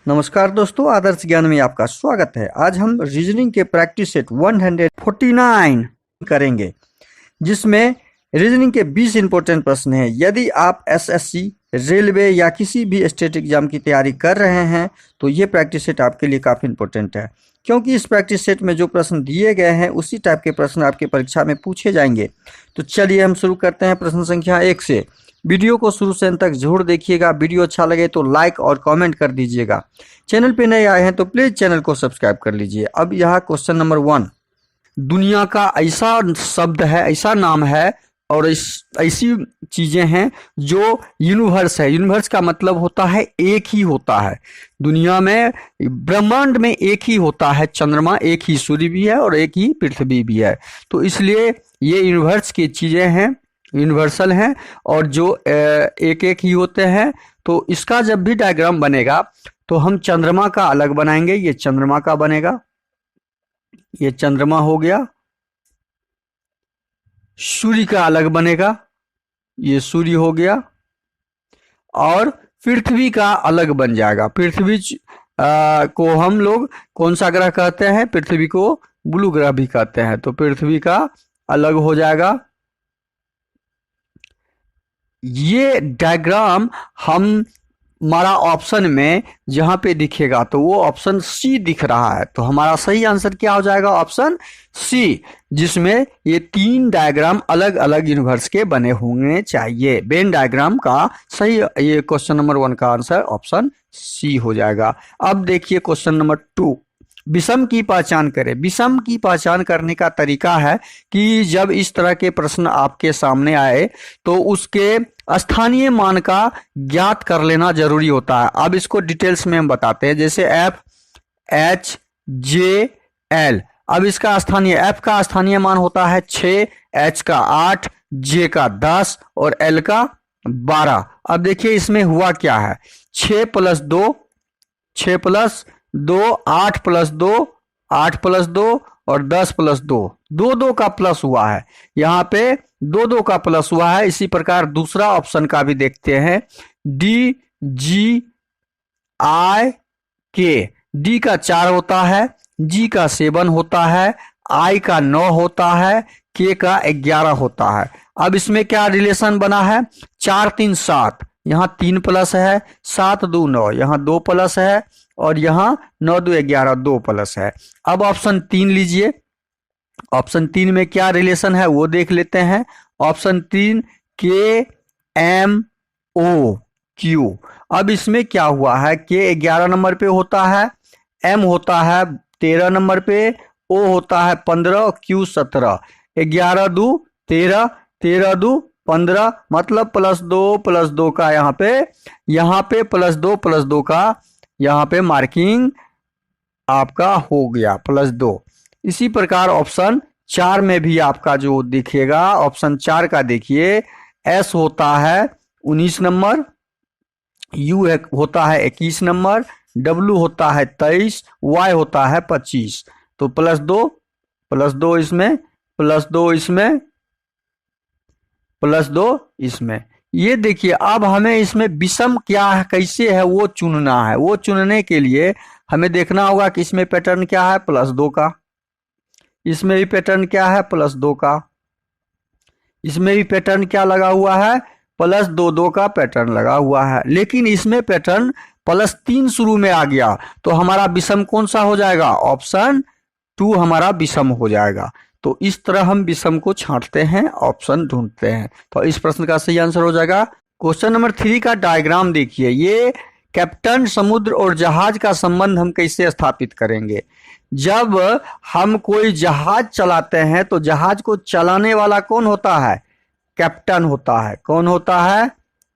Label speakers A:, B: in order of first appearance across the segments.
A: नमस्कार दोस्तों, आदर्श ज्ञान में आपका स्वागत है। आज हम रीजनिंग के प्रैक्टिस सेट 149 करेंगे, जिसमें रीजनिंग के 20 इंपॉर्टेंट प्रश्न हैं। यदि आप एसएससी, रेलवे या किसी भी स्टेट एग्जाम की तैयारी कर रहे हैं तो ये प्रैक्टिस सेट आपके लिए काफ़ी इंपॉर्टेंट है, क्योंकि इस प्रैक्टिस सेट में जो प्रश्न दिए गए हैं उसी टाइप के प्रश्न आपके परीक्षा में पूछे जाएंगे। तो चलिए हम शुरू करते हैं प्रश्न संख्या 1 से। वीडियो को शुरू से अंत तक जरूर देखिएगा। वीडियो अच्छा लगे तो लाइक और कमेंट कर दीजिएगा। चैनल पे नए आए हैं तो प्लीज चैनल को सब्सक्राइब कर लीजिए। अब यहाँ क्वेश्चन नंबर 1। दुनिया का ऐसा शब्द है, ऐसा नाम है और ऐसी चीजें हैं जो यूनिवर्स है। यूनिवर्स का मतलब होता है एक ही होता है। दुनिया में, ब्रह्मांड में एक ही होता है चंद्रमा, एक ही सूर्य भी है और एक ही पृथ्वी भी है। तो इसलिए ये यूनिवर्स की चीजें हैं, यूनिवर्सल हैं और जो एक एक ही होते हैं। तो इसका जब भी डायग्राम बनेगा तो हम चंद्रमा का अलग बनाएंगे। ये चंद्रमा का बनेगा, ये चंद्रमा हो गया। सूर्य का अलग बनेगा, ये सूर्य हो गया। और पृथ्वी का अलग बन जाएगा। पृथ्वी को हम लोग कौन सा ग्रह कहते हैं? पृथ्वी को ब्लू ग्रह भी कहते हैं। तो पृथ्वी का अलग हो जाएगा। ये डायग्राम हम हमारा ऑप्शन में जहां पे दिखेगा तो वो ऑप्शन सी दिख रहा है। तो हमारा सही आंसर क्या हो जाएगा? ऑप्शन सी, जिसमें ये 3 डायग्राम अलग अलग यूनिवर्स के बने होंगे चाहिए। वेन डायग्राम का सही, ये क्वेश्चन नंबर 1 का आंसर ऑप्शन सी हो जाएगा। अब देखिए क्वेश्चन नंबर 2। विषम की पहचान करें। विषम की पहचान करने का तरीका है कि जब इस तरह के प्रश्न आपके सामने आए तो उसके स्थानीय मान का ज्ञात कर लेना जरूरी होता है। अब इसको डिटेल्स में हम बताते हैं। जैसे एफ, एच, जे, एल। अब इसका स्थानीय, एफ का स्थानीय मान होता है 6, एच का 8, जे का 10 और एल का 12। अब देखिए इसमें हुआ क्या है। 6 + 2, 6 + 2, 8 + 2, 8 + 2 और 10 + 2, 2 का प्लस हुआ है। यहाँ पे 2 का प्लस हुआ है। इसी प्रकार दूसरा ऑप्शन का भी देखते हैं। डी, जी, आई, के। डी का 4 होता है, जी का 7 होता है, आई का 9 होता है, के का 11 होता है। अब इसमें क्या रिलेशन बना है? 4 3 7, यहाँ 3 प्लस है, 7 2 9, यहाँ 2 प्लस है और यहाँ 9 2 11, 2 प्लस है। अब ऑप्शन 3 लीजिए। ऑप्शन 3 में क्या रिलेशन है वो देख लेते हैं। ऑप्शन 3 के, एम, ओ, क्यू। अब इसमें क्या हुआ है? के 11 नंबर पे होता है, एम होता है 13 नंबर पे, ओ होता है 15 और क्यू 17। 11 2 13, 13 2 15, मतलब +2 का यहाँ पे +2 का यहाँ पे मार्किंग आपका हो गया +2। इसी प्रकार ऑप्शन 4 में भी आपका जो दिखेगा, ऑप्शन 4 का देखिए। एस होता है 19 नंबर, यू होता है 21 नंबर, डब्ल्यू होता है 23, वाई होता है 25। तो +2 इसमें, +2 इसमें, +2 इसमें। ये देखिए, अब हमें इसमें विषम क्या है, कैसे है वो चुनना है। वो चुनने के लिए हमें देखना होगा कि इसमें पैटर्न क्या है, +2 का। इसमें भी पैटर्न क्या है, +2 का। इसमें भी पैटर्न क्या लगा हुआ है, +2 का पैटर्न लगा हुआ है। लेकिन इसमें पैटर्न +3 शुरू में आ गया तो हमारा विषम कौन सा हो जाएगा? ऑप्शन 2 हमारा विषम हो जाएगा। तो इस तरह हम विषम को छांटते हैं, ऑप्शन ढूंढते हैं। तो इस प्रश्न का सही आंसर हो जाएगा। क्वेश्चन नंबर 3 का डायग्राम देखिए। ये कैप्टन, समुद्र और जहाज का संबंध हम कैसे स्थापित करेंगे? जब हम कोई जहाज चलाते हैं तो जहाज को चलाने वाला कौन होता है? कैप्टन होता है। कौन होता है?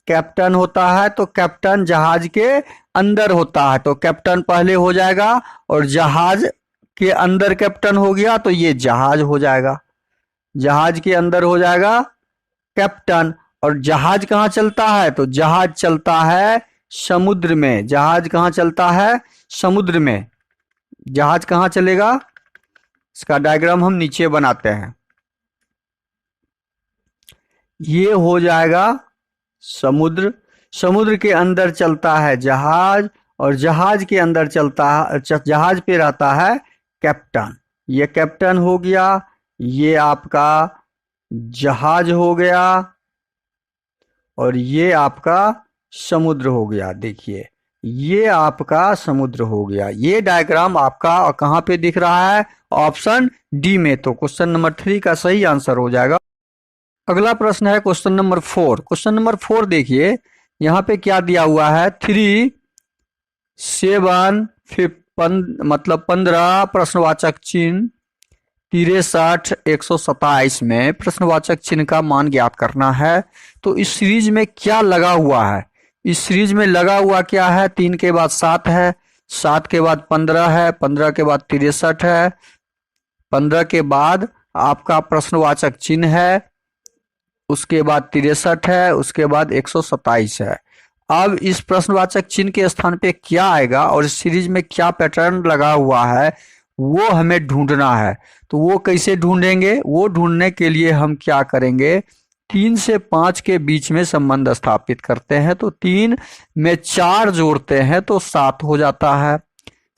A: कैप्टन होता है। तो कैप्टन जहाज के अंदर होता है, तो कैप्टन पहले हो जाएगा और जहाज के अंदर कैप्टन हो गया तो ये जहाज हो जाएगा। जहाज के अंदर हो जाएगा कैप्टन। और जहाज कहाँ चलता है? तो जहाज चलता है समुद्र में। जहाज कहाँ चलता है? समुद्र में। जहाज कहाँ चलेगा? इसका डायग्राम हम नीचे बनाते हैं। ये हो जाएगा समुद्र। समुद्र के अंदर चलता है जहाज और जहाज के अंदर चलता है, जहाज पे रहता है कैप्टन। ये कैप्टन हो गया, ये आपका जहाज हो गया, और ये आपका समुद्र हो गया। देखिए ये आपका समुद्र हो गया। ये डायग्राम आपका कहाँ पे दिख रहा है? ऑप्शन डी में। तो क्वेश्चन नंबर 3 का सही आंसर हो जाएगा। अगला प्रश्न है क्वेश्चन नंबर 4। क्वेश्चन नंबर 4 देखिए, यहाँ पे क्या दिया हुआ है? 3, 7, मतलब 15 प्रश्नवाचक चिन्ह 63, 127 में प्रश्नवाचक चिन्ह का मान ज्ञात करना है। तो इस सीरीज में क्या लगा हुआ है? इस सीरीज में लगा हुआ क्या है? 3 के बाद 7 है, 7 के बाद 15 है, 15 के बाद 63 है, 15 के बाद आपका प्रश्नवाचक चिन्ह है, उसके बाद 63 है, उसके बाद 127 है। अब इस प्रश्नवाचक चिन्ह के स्थान पे क्या आएगा और इस सीरीज में क्या पैटर्न लगा हुआ है वो हमें ढूंढना है। तो वो कैसे ढूंढेंगे? वो ढूंढने के लिए हम क्या करेंगे? 3 से 5 के बीच में संबंध स्थापित करते हैं। तो 3 में 4 जोड़ते हैं तो 7 हो जाता है।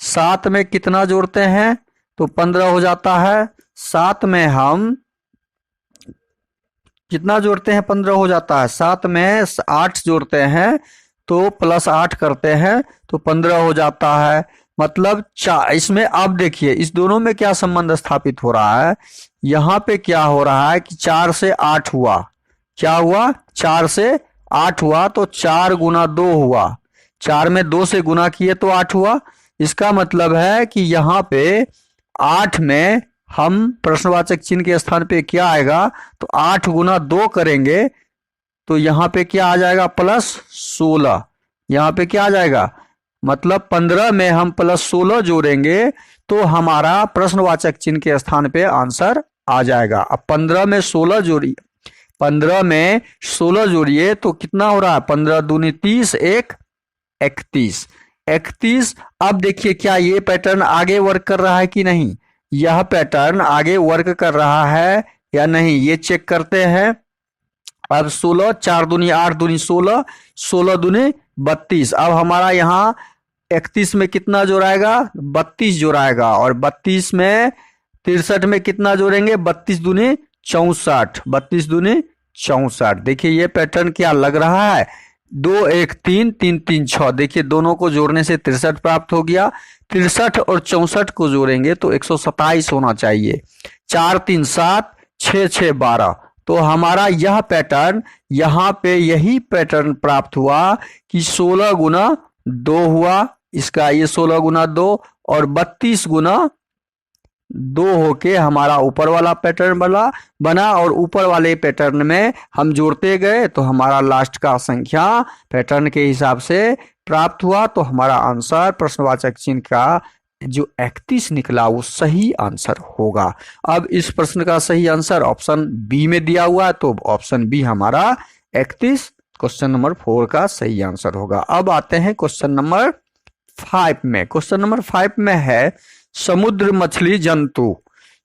A: 7 में कितना जोड़ते हैं? तो 15 हो जाता है। 7 में हम कितना जोड़ते हैं? 15 हो जाता है। 7 में 8 जोड़ते हैं तो प्लस 8 करते हैं तो 15 हो जाता है। मतलब इसमें अब देखिए इस दोनों में क्या संबंध स्थापित हो रहा है? यहाँ पे क्या हो रहा है कि 4 से 8 हुआ। क्या हुआ? 4 से 8 हुआ तो 4 गुना 2 हुआ। 4 में 2 से गुना किए तो 8 हुआ। इसका मतलब है कि यहाँ पे 8 में हम प्रश्नवाचक चिन्ह के स्थान पे क्या आएगा? तो 8 गुना 2 करेंगे तो यहाँ पे क्या आ जाएगा? प्लस 16। यहाँ पे क्या आ जाएगा? मतलब 15 में हम प्लस 16 जोड़ेंगे तो हमारा प्रश्नवाचक चिन्ह के स्थान पे आंसर आ जाएगा। अब 15 में 16 जोड़िए, 15 में 16 जोड़िए तो कितना हो रहा है? 15 दूनी 30, 1 31। 31। अब देखिए क्या ये पैटर्न आगे वर्क कर रहा है कि नहीं? यह पैटर्न आगे वर्क कर रहा है या नहीं, ये चेक करते हैं। अब 16, 4 दूनी 8 दूनी 16, 16 दूनी 32। अब हमारा यहाँ 31 में कितना जोड़ाएगा? 32 जोड़ाएगा। और 32 में 63 में कितना जोड़ेंगे? 32 दूनी 64, 32 दूनी 64। देखिए ये पैटर्न क्या लग रहा है? 2 1 3 3 3 6। देखिए दोनों को जोड़ने से 63 प्राप्त हो गया। 63 और 64 को जोड़ेंगे तो 127 होना चाहिए। 4 3 7, 6 6 12। तो हमारा यह पैटर्न, यहाँ पे यही पैटर्न प्राप्त हुआ कि 16 गुना 2 हुआ। इसका ये 16 गुना 2 और 32 गुना 2 होके हमारा ऊपर वाला पैटर्न बना और ऊपर वाले पैटर्न में हम जोड़ते गए तो हमारा लास्ट का संख्या पैटर्न के हिसाब से प्राप्त हुआ। तो हमारा आंसर प्रश्नवाचक चिन्ह का जो 31 निकला वो सही आंसर होगा। अब इस प्रश्न का सही आंसर ऑप्शन बी में दिया हुआ है तो ऑप्शन बी हमारा 31 क्वेश्चन नंबर 4 का सही आंसर होगा। अब आते हैं क्वेश्चन नंबर 5 में। क्वेश्चन नंबर 5 में है समुद्र मछली जंतु।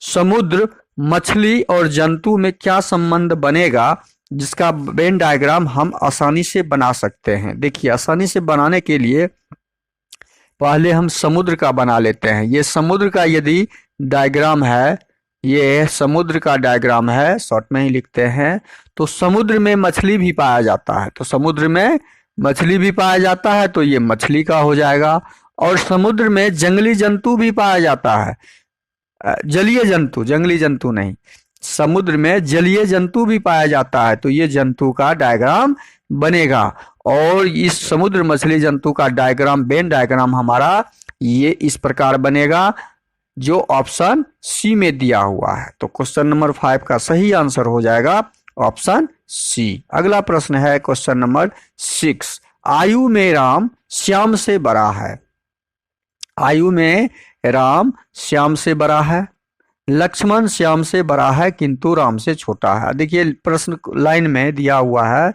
A: समुद्र मछली और जंतु में क्या संबंध बनेगा जिसका वेन डायग्राम हम आसानी से बना सकते हैं? देखिए आसानी से बनाने के लिए पहले हम समुद्र का बना लेते हैं। ये समुद्र का यदि डायग्राम है, ये समुद्र का डायग्राम है, शॉर्ट में ही लिखते हैं। तो समुद्र में मछली भी पाया जाता है, तो समुद्र में मछली भी पाया जाता है तो ये मछली का हो जाएगा। और समुद्र में जंगली जंतु भी पाया जाता है, जलीय जंतु, जंगली जंतु नहीं, समुद्र में जलीय जंतु भी पाया जाता है तो ये जंतु का डायग्राम बनेगा। और इस समुद्र मछली जंतु का डायग्राम, वेन डायग्राम हमारा ये इस प्रकार बनेगा जो ऑप्शन सी में दिया हुआ है। तो क्वेश्चन नंबर 5 का सही आंसर हो जाएगा ऑप्शन सी। अगला प्रश्न है क्वेश्चन नंबर 6। आयु में राम श्याम से बड़ा है। आयु में राम श्याम से बड़ा है, लक्ष्मण श्याम से बड़ा है किंतु राम से छोटा है। देखिए प्रश्न लाइन में दिया हुआ है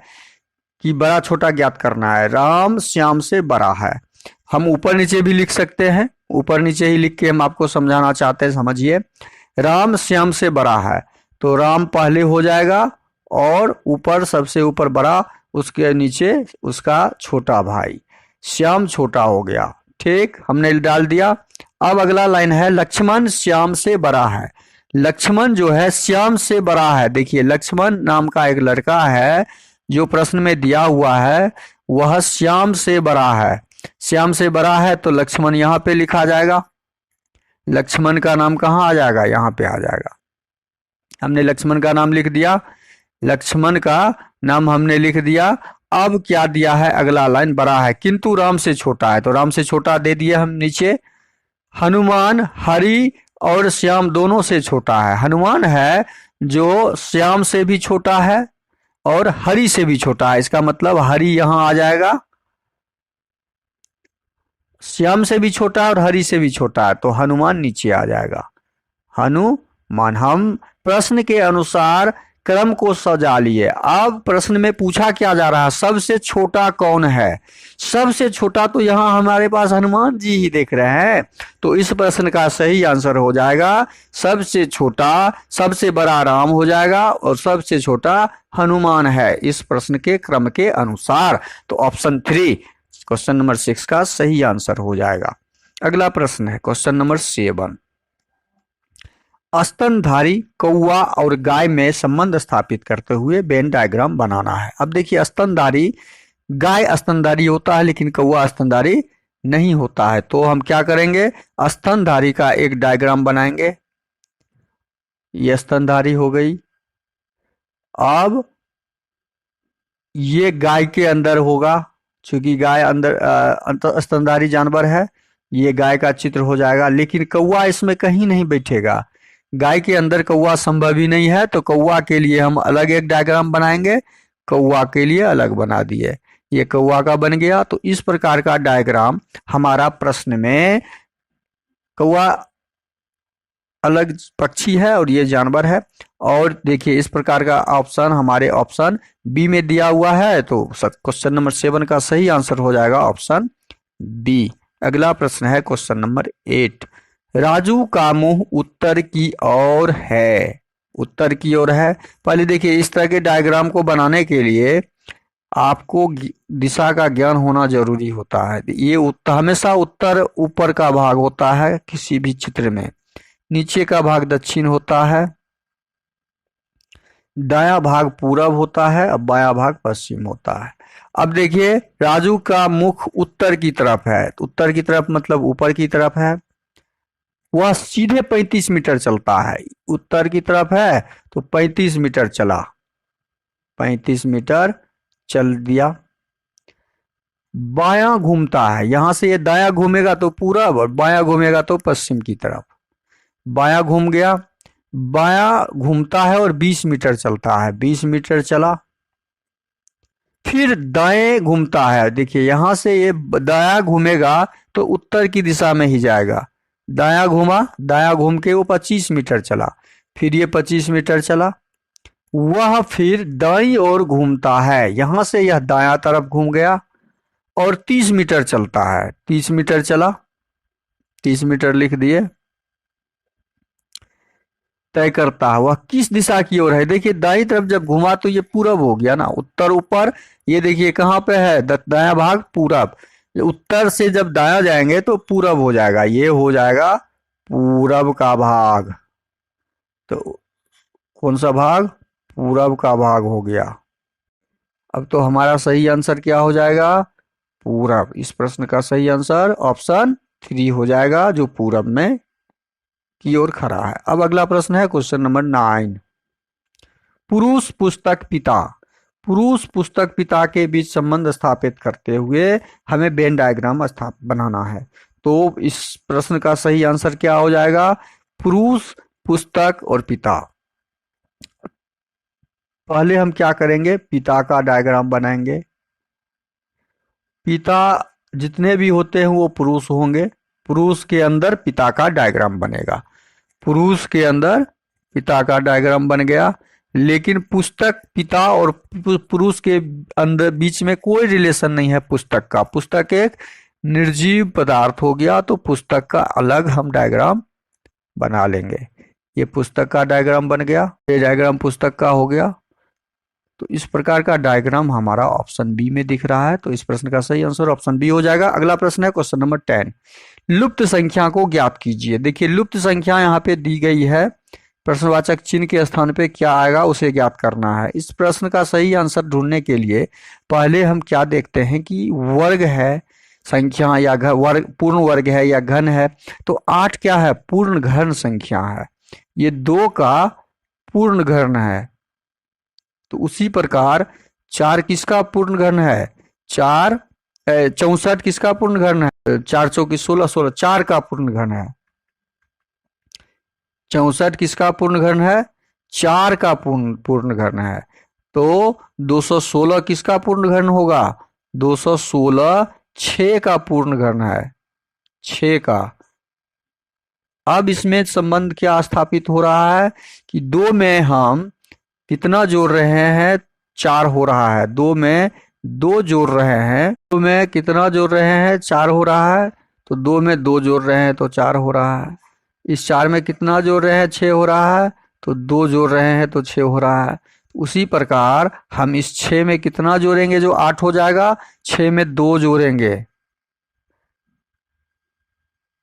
A: कि बड़ा छोटा ज्ञात करना है। राम श्याम से बड़ा है, हम ऊपर नीचे भी लिख सकते हैं, ऊपर नीचे ही लिख के हम आपको समझाना चाहते हैं। समझिए राम श्याम से बड़ा है तो राम पहले हो जाएगा और ऊपर सबसे ऊपर बड़ा, उसके नीचे उसका छोटा भाई। श्याम छोटा हो गया। ठीक, हमने डाल दिया। अब अगला लाइन है लक्ष्मण श्याम से बड़ा है। लक्ष्मण जो है श्याम से बड़ा है। देखिए लक्ष्मण नाम का एक लड़का है जो प्रश्न में दिया हुआ है, वह श्याम से बड़ा है। श्याम से बड़ा है तो लक्ष्मण यहाँ पे लिखा जाएगा। लक्ष्मण का नाम कहाँ आ जाएगा, यहाँ पे आ जाएगा। हमने लक्ष्मण का नाम लिख दिया, लक्ष्मण का नाम हमने लिख दिया। अब क्या दिया है, अगला लाइन बड़ा है किंतु राम से छोटा है, तो राम से छोटा दे दिए हम नीचे। हनुमान हरि और श्याम दोनों से छोटा है। हनुमान है जो श्याम से भी छोटा है और हरि से भी छोटा है, इसका मतलब हरि यहां आ जाएगा। श्याम से भी छोटा है और हरि से भी छोटा है, तो हनुमान नीचे आ जाएगा। हनुमान। हम प्रश्न के अनुसार क्रम को सजा लिए। अब प्रश्न में पूछा क्या जा रहा है, सबसे छोटा कौन है। सबसे छोटा तो यहाँ हमारे पास हनुमान जी ही देख रहे हैं, तो इस प्रश्न का सही आंसर हो जाएगा सबसे छोटा। सबसे बड़ा राम हो जाएगा और सबसे छोटा हनुमान है इस प्रश्न के क्रम के अनुसार। तो ऑप्शन 3 क्वेश्चन नंबर 6 का सही आंसर हो जाएगा। अगला प्रश्न है क्वेश्चन नंबर 7। स्तनधारी कौवा और गाय में संबंध स्थापित करते हुए वेन डायग्राम बनाना है। अब देखिए स्तनधारी, गाय स्तनधारी होता है लेकिन कौवा स्तनधारी नहीं होता है, तो हम क्या करेंगे, स्तनधारी का एक डायग्राम बनाएंगे। ये स्तनधारी हो गई। अब ये गाय के अंदर होगा, क्योंकि गाय अंदर स्तनधारी जानवर है, ये गाय का चित्र हो जाएगा। लेकिन कौवा इसमें कहीं नहीं बैठेगा, गाय के अंदर कौवा संभव ही नहीं है, तो कौवा के लिए हम अलग एक डायग्राम बनाएंगे। कौवा के लिए अलग बना दिए, ये कौवा का बन गया। तो इस प्रकार का डायग्राम हमारा प्रश्न में, कौवा अलग पक्षी है और ये जानवर है। और देखिए इस प्रकार का ऑप्शन हमारे ऑप्शन बी में दिया हुआ है, तो क्वेश्चन नंबर 7 का सही आंसर हो जाएगा ऑप्शन बी। अगला प्रश्न है क्वेश्चन नंबर 8। राजू का मुंह उत्तर की ओर है। उत्तर की ओर है। पहले देखिए इस तरह के डायग्राम को बनाने के लिए आपको दिशा का ज्ञान होना जरूरी होता है। ये हमेशा उत्तर ऊपर का भाग होता है किसी भी चित्र में, नीचे का भाग दक्षिण होता है, दायां भाग पूरब होता है और बायां भाग पश्चिम होता है। अब देखिए राजू का मुख उत्तर की तरफ है, तो उत्तर की तरफ मतलब ऊपर की तरफ है, वह सीधे 35 मीटर चलता है। उत्तर की तरफ है तो 35 मीटर चला, 35 मीटर चल दिया। बायां घूमता है, यहां से ये दायां घूमेगा तो पूरब और बायां घूमेगा तो पश्चिम की तरफ। बायां घूम गया, बायां घूमता है और 20 मीटर चलता है, 20 मीटर चला। फिर दाएं घूमता है, देखिए यहां से ये दायां घूमेगा तो उत्तर की दिशा में ही जाएगा। दायां घूमा, दायां घूम के वो 25 मीटर चला, फिर ये 25 मीटर चला। वह फिर दाईं ओर घूमता है, यहां से यह दायां तरफ घूम गया और 30 मीटर चलता है, 30 मीटर चला, 30 मीटर लिख दिए। तय करता है वह किस दिशा की ओर है। देखिए दाईं तरफ जब घुमा तो ये पूरब हो गया ना, उत्तर ऊपर। ये देखिए कहाँ पे है, दायां भाग पूरब। उत्तर से जब दायां जाएंगे तो पूरब हो जाएगा, ये हो जाएगा पूरब का भाग। तो कौन सा भाग, पूरब का भाग हो गया। अब तो हमारा सही आंसर क्या हो जाएगा, पूरब। इस प्रश्न का सही आंसर ऑप्शन 3 हो जाएगा, जो पूरब में की ओर खड़ा है। अब अगला प्रश्न है क्वेश्चन नंबर 9। पुरुष पुस्तक पिता, पुरुष पुस्तक पिता के बीच संबंध स्थापित करते हुए हमें वेन डायग्राम बनाना है। तो इस प्रश्न का सही आंसर क्या हो जाएगा, पुरुष पुस्तक और पिता। पहले हम क्या करेंगे, पिता का डायग्राम बनाएंगे। पिता जितने भी होते हैं वो पुरुष होंगे, पुरुष के अंदर पिता का डायग्राम बनेगा। पुरुष के अंदर पिता का डायग्राम बन गया, लेकिन पुस्तक पिता और पुरुष के अंदर बीच में कोई रिलेशन नहीं है पुस्तक का। पुस्तक एक निर्जीव पदार्थ हो गया, तो पुस्तक का अलग हम डायग्राम बना लेंगे। ये पुस्तक का डायग्राम बन गया, ये डायग्राम पुस्तक का हो गया। तो इस प्रकार का डायग्राम हमारा ऑप्शन बी में दिख रहा है, तो इस प्रश्न का सही आंसर ऑप्शन बी हो जाएगा। अगला प्रश्न है क्वेश्चन नंबर 10, लुप्त संख्या को ज्ञात कीजिए। देखिए लुप्त संख्या यहाँ पे दी गई है, प्रश्नवाचक चिन्ह के स्थान पे क्या आएगा उसे ज्ञात करना है। इस प्रश्न का सही आंसर ढूंढने के लिए पहले हम क्या देखते हैं कि वर्ग है संख्या या वर्ग पूर्ण वर्ग है या घन है। तो 8 क्या है, पूर्ण घन संख्या है, ये 2 का पूर्ण घन है। तो उसी प्रकार 4 किसका पूर्ण घन है, 4 64 किसका पूर्ण घन है, 4 चौकी 16 16 4 का पूर्ण घन है। 64 किसका पूर्ण घन है, 4 का पूर्ण घन है। तो 216 किसका पूर्ण घन होगा, 216 6 का पूर्ण घन है, 6 का। अब इसमें संबंध क्या स्थापित हो रहा है कि 2 में हम कितना जोड़ रहे हैं, 4 हो रहा है। 2 में 2 जोड़ रहे हैं, 2 में कितना जोड़ रहे हैं, 4 हो रहा है। तो 2 में 2 जोड़ रहे हैं तो 4 हो रहा है। इस 4 में कितना जोड़ रहे हैं, 6 हो रहा है। तो 2 जोड़ रहे हैं तो 6 हो रहा है। उसी प्रकार हम इस 6 में कितना जोड़ेंगे जो 8 हो जाएगा, 6 में 2 जोड़ेंगे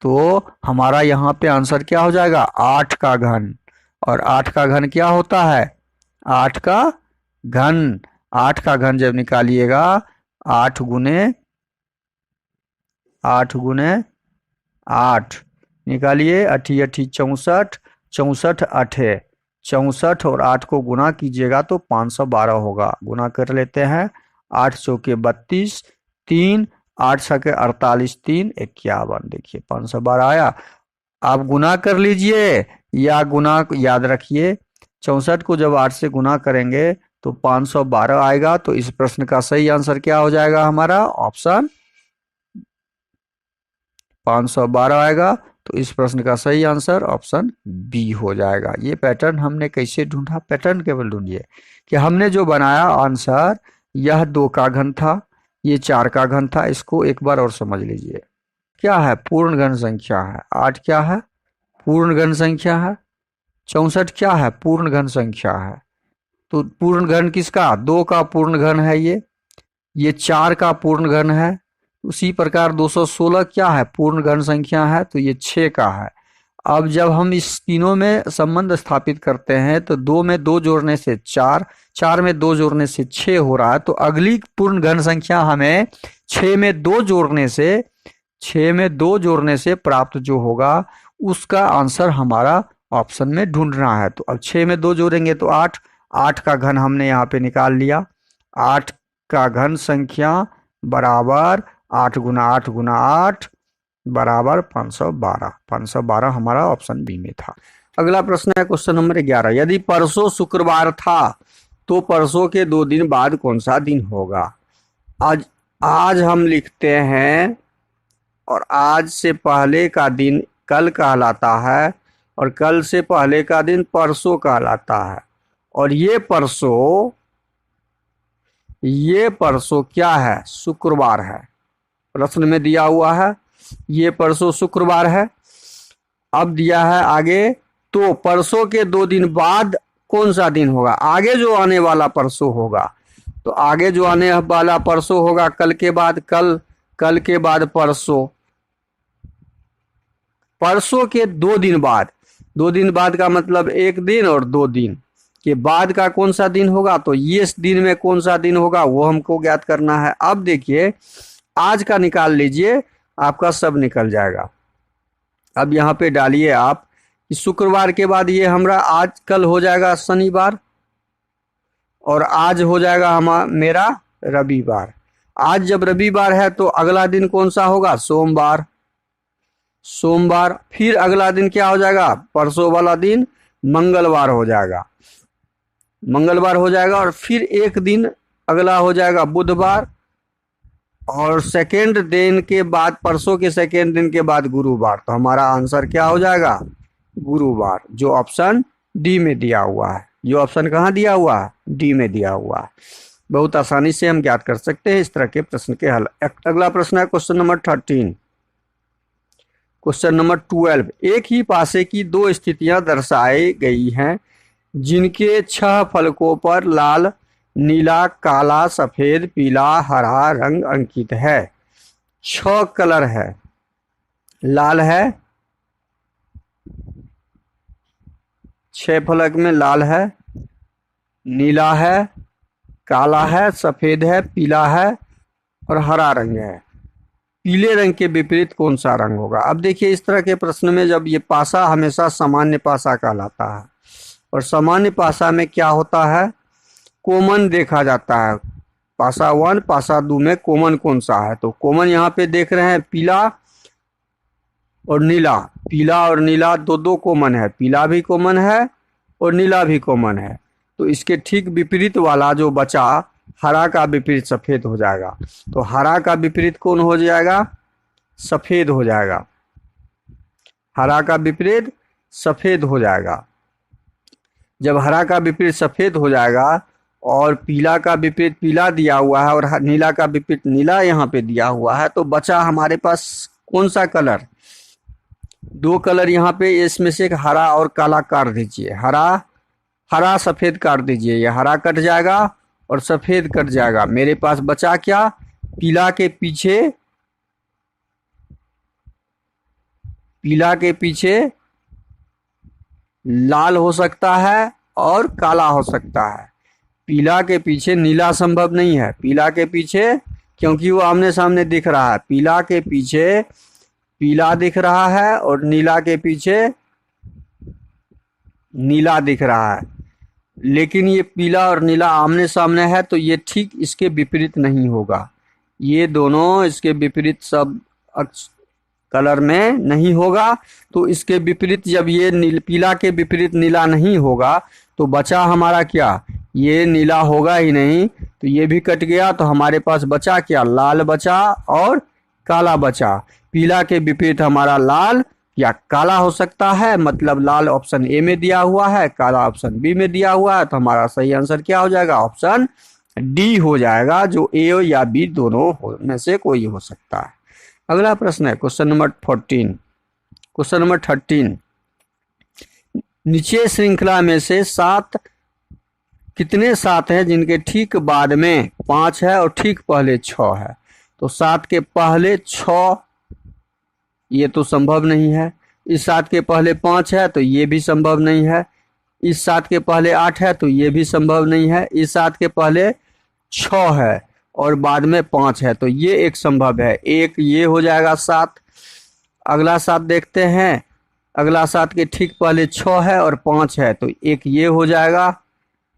A: तो हमारा यहाँ पे आंसर क्या हो जाएगा, 8 का घन। और 8 का घन क्या होता है, 8 का घन। 8 का घन जब निकालिएगा, 8 गुने 8 निकालिए, 8 8 64, 64 8 64 और 8 को गुना कीजिएगा तो 512 होगा। गुना कर लेते हैं, 8 चौके 32, 3 8 छके 48, 3 51। देखिए 512 आया। आप गुना कर लीजिए या गुना याद रखिए, 64 को जब 8 से गुना करेंगे तो 512 आएगा। तो इस प्रश्न का सही आंसर क्या हो जाएगा, हमारा ऑप्शन 512 आएगा। तो इस प्रश्न का सही आंसर ऑप्शन बी हो जाएगा। ये पैटर्न हमने कैसे ढूंढा, पैटर्न केवल ढूंढिए कि हमने जो बनाया आंसर यह 2 का घन था, ये 4 का घन था। इसको एक बार और समझ लीजिए, क्या है, पूर्ण घन संख्या है। 8 क्या है, पूर्ण घन संख्या है। 64 क्या है, पूर्ण घन संख्या है। तो पूर्ण घन किसका, 2 का पूर्ण घन है ये 4 का पूर्ण घन है। उसी प्रकार 216 क्या है, पूर्ण घन संख्या है, तो ये 6 का है। अब जब हम इस तीनों में संबंध स्थापित करते हैं तो 2 में 2 जोड़ने से 4, 4 में 2 जोड़ने से 6 हो रहा है। तो अगली पूर्ण घन संख्या हमें 6 में 2 जोड़ने से प्राप्त जो होगा उसका आंसर हमारा ऑप्शन में ढूंढना है। तो अब 6 में 2 जोड़ेंगे तो 8, 8 का घन हमने यहाँ पे निकाल लिया। 8 का घन संख्या बराबर 8 गुना 8 गुना 8 बराबर 512। 512 हमारा ऑप्शन बी में था। अगला प्रश्न है क्वेश्चन नंबर 11, यदि परसों शुक्रवार था तो परसों के 2 दिन बाद कौन सा दिन होगा। आज हम लिखते हैं और आज से पहले का दिन कल कहलाता है और कल से पहले का दिन परसों कहलाता है। और ये परसों क्या है, शुक्रवार है। प्रश्न में दिया हुआ है ये परसों शुक्रवार है। अब दिया है आगे, तो परसों के 2 दिन बाद कौन सा दिन होगा, आगे जो आने वाला परसों होगा। तो आगे जो आने वाला परसों होगा कल के बाद कल, कल के बाद परसों, परसों के 2 दिन बाद। 2 दिन बाद का मतलब 1 दिन और 2 दिन के बाद का कौन सा दिन होगा। तो ये दिन में कौन सा दिन होगा वो हमको ज्ञात करना है। अब देखिए आज का निकाल लीजिए, आपका सब निकल जाएगा। अब यहाँ पे डालिए आप कि शुक्रवार के बाद ये हमारा आज कल हो जाएगा शनिवार और आज हो जाएगा मेरा रविवार। आज जब रविवार है तो अगला दिन कौन सा होगा, सोमवार। फिर अगला दिन क्या हो जाएगा, परसों वाला दिन मंगलवार हो जाएगा। और फिर एक दिन अगला हो जाएगा बुधवार और सेकेंड दिन के बाद, परसों के सेकेंड दिन के बाद गुरुवार। तो हमारा आंसर क्या हो जाएगा, गुरुवार, जो ऑप्शन डी में दिया हुआ है। ये ऑप्शन कहाँ दिया हुआ है, डी में दिया हुआ है। बहुत आसानी से हम ज्ञात कर सकते हैं इस तरह के प्रश्न के हल। अगला प्रश्न है क्वेश्चन नंबर 13। क्वेश्चन नंबर 12, एक ही पासे की 2 स्थितियां दर्शाई गई हैं जिनके 6 फलकों पर लाल नीला, काला, सफेद, पीला, हरा रंग अंकित है। 6 कलर है। लाल है, 6 फलक में लाल है, नीला है, काला है, सफेद है, पीला है और हरा रंग है। पीले रंग के विपरीत कौन सा रंग होगा? अब देखिए, इस तरह के प्रश्न में जब ये पासा हमेशा सामान्य पासा कहलाता है, और सामान्य पासा में क्या होता है, कॉमन देखा जाता है। पासा 1 पासा 2 में कॉमन कौन सा है? तो कॉमन यहाँ पे देख रहे हैं पीला और नीला। पीला और नीला दो दो कॉमन है, पीला भी कॉमन है और नीला भी कॉमन है। तो इसके ठीक विपरीत वाला जो बचा, हरा का विपरीत सफेद हो जाएगा। तो हरा का विपरीत कौन हो जाएगा? सफेद हो जाएगा। हरा का विपरीत सफेद हो जाएगा। जब हरा का विपरीत सफेद हो जाएगा और पीला का विपरीत पीला दिया हुआ है और नीला का विपरीत नीला यहाँ पे दिया हुआ है, तो बचा हमारे पास कौन सा कलर? 2 कलर यहाँ पे, इसमें से एक हरा और काला काट दीजिए। हरा सफेद काट दीजिए, ये हरा कट जाएगा और सफेद कट जाएगा। मेरे पास बचा क्या? पीला के पीछे लाल हो सकता है और काला हो सकता है। पीला के पीछे नीला संभव नहीं है। पीला के पीछे, क्योंकि वो आमने सामने दिख रहा है, पीला के पीछे पीला दिख रहा है और नीला के पीछे नीला दिख रहा है। लेकिन ये पीला और नीला आमने सामने है, तो ये ठीक इसके विपरीत नहीं होगा। ये दोनों इसके विपरीत सब कलर में नहीं होगा। तो इसके विपरीत जब ये पीला के विपरीत नीला नहीं होगा, तो बचा हमारा क्या? ये नीला होगा ही नहीं, तो ये भी कट गया। तो हमारे पास बचा क्या? लाल बचा और काला बचा। पीला के विपरीत हमारा लाल या काला हो सकता है, मतलब लाल ऑप्शन ए में दिया हुआ है, काला ऑप्शन बी में दिया हुआ है। तो हमारा सही आंसर क्या हो जाएगा? ऑप्शन डी हो जाएगा, जो ए या बी दोनों में से कोई हो सकता है। अगला प्रश्न है क्वेश्चन नंबर 14। क्वेश्चन नंबर 13, नीचे श्रृंखला में से 7 कितने 7 हैं जिनके ठीक बाद में 5 है और ठीक पहले 6 है? तो 7 के पहले 6, ये तो संभव नहीं है। इस 7 के पहले 5 है, तो ये भी संभव नहीं है। इस 7 के पहले 8 है, तो ये भी संभव नहीं है। इस 7 के पहले 6 है और बाद में 5 है, तो ये एक संभव है। एक ये हो जाएगा 7। अगला 7 देखते हैं। अगला 7 के ठीक पहले 6 है और 5 है, तो एक ये हो जाएगा,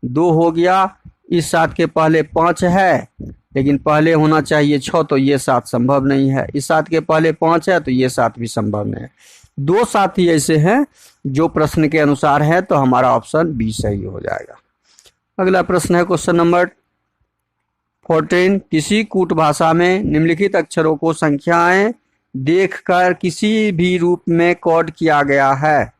A: 2 हो गया। इस 7 के पहले 5 है, लेकिन पहले होना चाहिए 6, तो ये 7 संभव नहीं है। इस 7 के पहले 5 है, तो ये 7 भी संभव नहीं है। 2 7 ही ऐसे हैं जो प्रश्न के अनुसार है, तो हमारा ऑप्शन बी सही हो जाएगा। अगला प्रश्न है क्वेश्चन नंबर 14, किसी कूट भाषा में निम्नलिखित अक्षरों को संख्याएं देखकर किसी भी रूप में कोड किया गया है।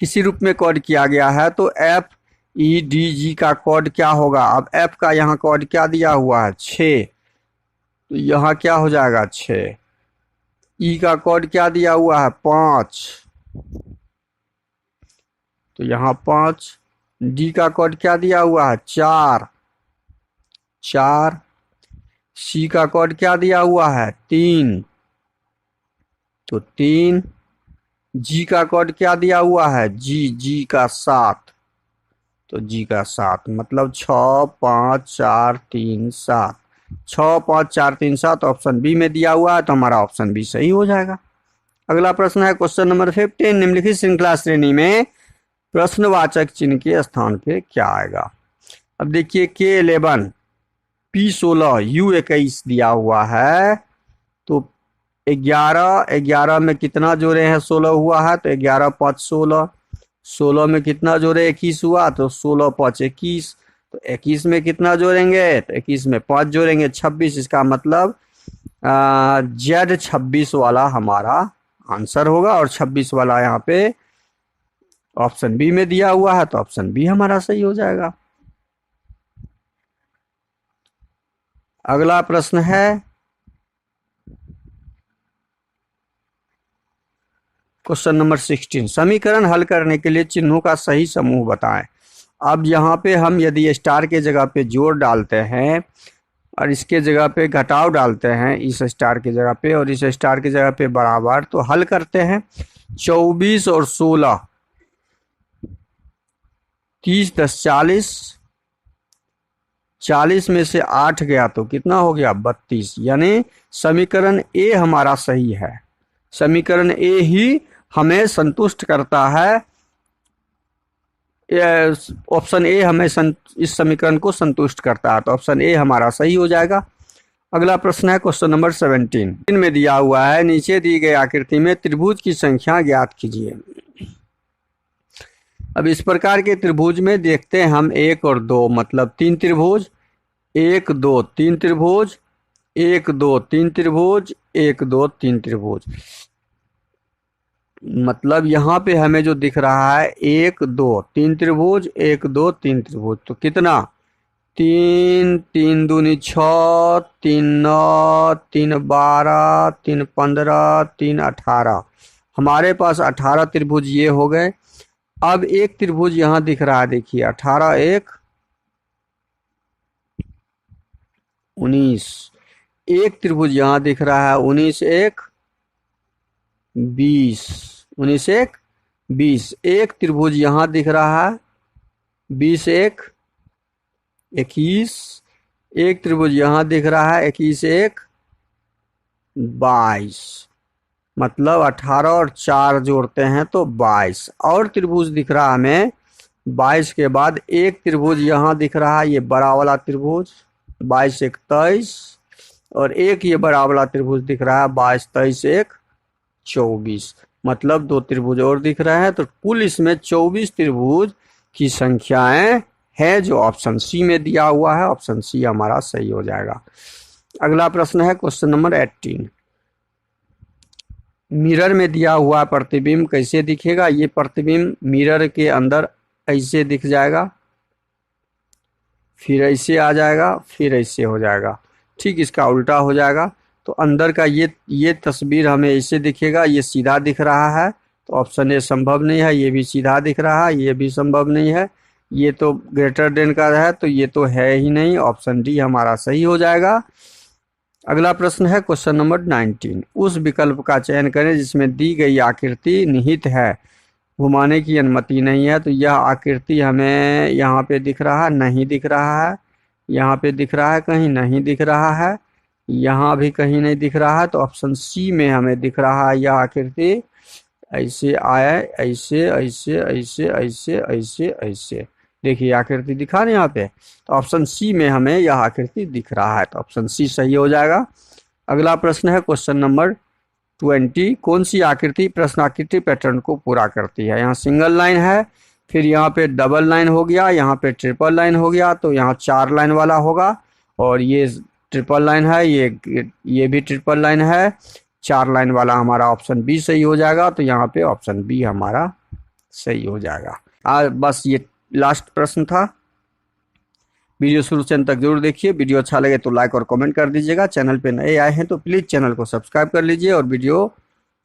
A: किसी रूप में कोड किया गया है, तो FEDG का कोड क्या होगा? अब F का यहाँ कोड क्या दिया हुआ है? 6, तो यहाँ क्या हो जाएगा? 6। E का कोड क्या दिया हुआ है? 5, तो यहाँ 5। D का कोड क्या दिया हुआ है? 4। C का कोड क्या दिया हुआ है? 3, तो 3। G का कोड क्या दिया हुआ है? G का 7, तो G का 7, मतलब 6 5 4 3 7। 6 5 4 3 7 ऑप्शन बी में दिया हुआ है, तो हमारा ऑप्शन बी सही हो जाएगा। अगला प्रश्न है क्वेश्चन नंबर 15, निम्नलिखित श्रृंखला श्रेणी में प्रश्नवाचक चिन्ह के स्थान पे क्या आएगा? अब देखिए, K11 P16 U21 दिया हुआ है, तो 11 में कितना जोड़े हैं? 16 हुआ है, तो 11 5 16। 16 में कितना जोड़े? 21 हुआ, तो 16 5 21। तो 21 में कितना जोड़ेंगे? तो 21 में 5 जोड़ेंगे, 26। इसका मतलब Z 26 वाला हमारा आंसर होगा, और 26 वाला यहाँ पे ऑप्शन बी में दिया हुआ है, तो ऑप्शन बी हमारा सही हो जाएगा। अगला प्रश्न है क्वेश्चन नंबर 16, समीकरण हल करने के लिए चिन्हों का सही समूह बताएं। अब यहाँ पे हम यदि स्टार के जगह पे जोड़ डालते हैं और इसके जगह पे घटाव डालते हैं, इस स्टार की जगह पे और इस स्टार की जगह पे बराबर, तो हल करते हैं 24 और 16, 30 10 40, 40 में से 8 गया तो कितना हो गया 32। यानी समीकरण ए हमारा सही है, समीकरण ए ही हमें संतुष्ट करता है, ऑप्शन ए हमें इस समीकरण को संतुष्ट करता है, तो ऑप्शन ए हमारा सही हो जाएगा। अगला प्रश्न है क्वेश्चन नंबर 17 में दिया हुआ है, नीचे दी गई आकृति में त्रिभुज की संख्या ज्ञात कीजिए। अब इस प्रकार के त्रिभुज में देखते हैं हम 1 और 2, मतलब 3 त्रिभुज, 1 2 3 त्रिभुज, 1 2 3 त्रिभुज, 1 2 3 त्रिभुज। मतलब यहाँ पे हमें जो दिख रहा है 1 2 3 त्रिभुज, 1 2 3 त्रिभुज, तो कितना 3 3 दूनी 6, 3 9, 3 12, 3 15, 3 18, हमारे पास 18 त्रिभुज ये हो गए। अब एक त्रिभुज यहाँ दिख रहा है, देखिए 18 1 19, एक त्रिभुज यहाँ दिख रहा है 19 1 20, 19 1 20, एक त्रिभुज यहाँ दिख रहा है 20 1 21, एक त्रिभुज यहाँ दिख रहा है 21 1 22, मतलब 18 और 4 जोड़ते हैं तो 22, और त्रिभुज दिख रहा है हमें 22 के बाद एक त्रिभुज यहाँ दिख रहा है, ये बड़ा वाला त्रिभुज 22 1 23, और एक ये बड़ा वाला त्रिभुज दिख रहा है 22 23 1 24, मतलब 2 त्रिभुज और दिख रहे हैं, तो कुल इसमें 24 त्रिभुज की संख्याएं है जो ऑप्शन सी में दिया हुआ है, ऑप्शन सी हमारा सही हो जाएगा। अगला प्रश्न है क्वेश्चन नंबर 18, मिरर में दिया हुआ प्रतिबिंब कैसे दिखेगा। ये प्रतिबिंब मिरर के अंदर ऐसे दिख जाएगा, फिर ऐसे आ जाएगा, फिर ऐसे हो जाएगा, ठीक इसका उल्टा हो जाएगा, तो अंदर का ये तस्वीर हमें ऐसे दिखेगा, ये सीधा दिख रहा है, तो ऑप्शन ए संभव नहीं है। ये भी सीधा दिख रहा है, ये भी संभव नहीं है, ये तो ग्रेटर देन का है, तो ये तो है ही नहीं, ऑप्शन डी हमारा सही हो जाएगा। अगला प्रश्न है क्वेश्चन नंबर 19, उस विकल्प का चयन करें जिसमें दी गई आकृति निहित है, घुमाने की अनुमति नहीं है। तो यह आकृति हमें यहाँ पे दिख रहा है, नहीं दिख रहा है, यहाँ पे दिख रहा है, कहीं नहीं दिख रहा है, यहाँ भी कहीं नहीं दिख रहा है, तो ऑप्शन सी में हमें दिख रहा है यह आकृति ऐसे आया, ऐसे ऐसे ऐसे ऐसे ऐसे ऐसे, देखिए आकृति दिखा ना यहाँ पे, तो ऑप्शन सी में हमें यह आकृति दिख रहा है, तो ऑप्शन सी सही हो जाएगा। अगला प्रश्न है क्वेश्चन नंबर 20, कौन सी आकृति प्रश्नाकृति पैटर्न को पूरा करती है। यहाँ सिंगल लाइन है, फिर यहाँ पे डबल लाइन हो गया, यहाँ पे ट्रिपल लाइन हो गया, तो यहाँ 4 लाइन वाला होगा, और ये ट्रिपल लाइन है, ये भी ट्रिपल लाइन है, 4 लाइन वाला हमारा ऑप्शन बी सही हो जाएगा, तो यहाँ पे ऑप्शन बी हमारा सही हो जाएगा। बस ये लास्ट प्रश्न था। वीडियो शुरू से अंत तक जरूर देखिए, वीडियो अच्छा लगे तो लाइक और कमेंट कर दीजिएगा, चैनल पे नए आए हैं तो प्लीज़ चैनल को सब्सक्राइब कर लीजिए और वीडियो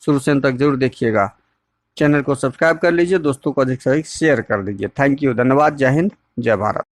A: शुरू से अंत तक जरूर देखिएगा। चैनल को सब्सक्राइब कर लीजिए, दोस्तों को अधिक से अधिक शेयर कर दीजिए। थैंक यू, धन्यवाद, जय हिंद, जय भारत।